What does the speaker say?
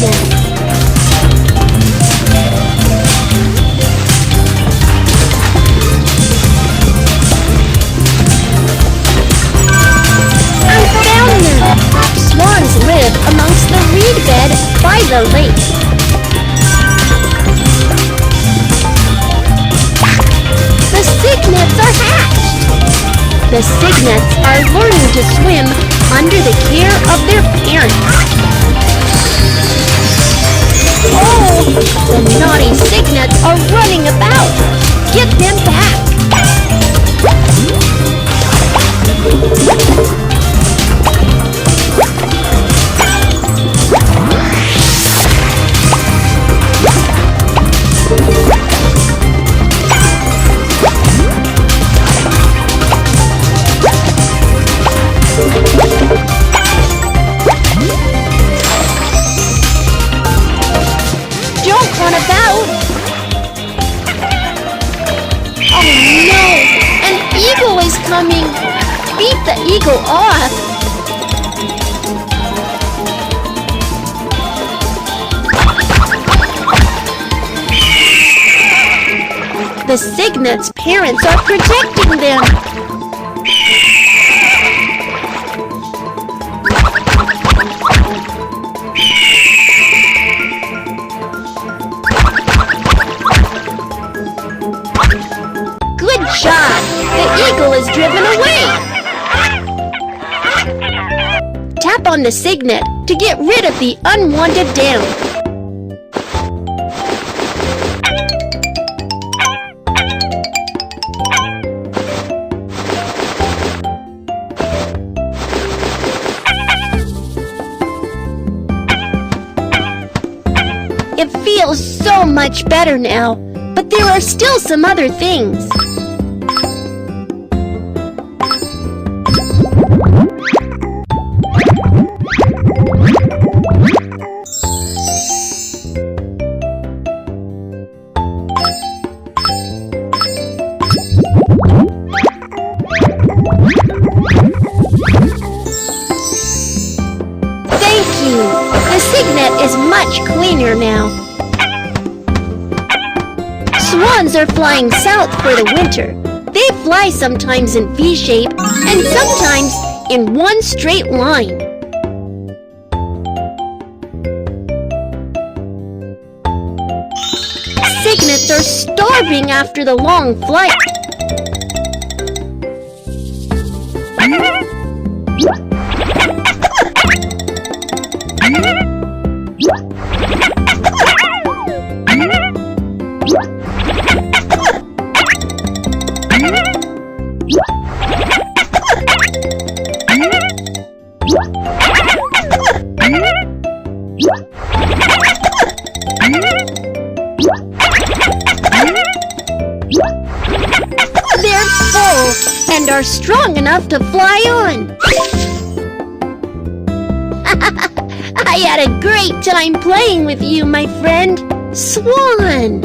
them. I found them! Swans live amongst the reed bed by the lake. The cygnets are hatched! The cygnets are learning to swim under the care of their parents. Oh, the naughty cygnets are running about! Get them back! Don't run about! Oh no! An eagle is coming! Beat the eagle off! The cygnets' parents are protecting them! Good job! The eagle is driven away! Tap on the cygnet to get rid of the unwanted down. It feels so much better now, but there are still some other things. Thank you! The cygnet is much cleaner now. Swans are flying south for the winter. They fly sometimes in V shape and sometimes in one straight line. Cygnets are starving after the long flight. They're full and are strong enough to fly on. I had a great time playing with you, my friend, Swan.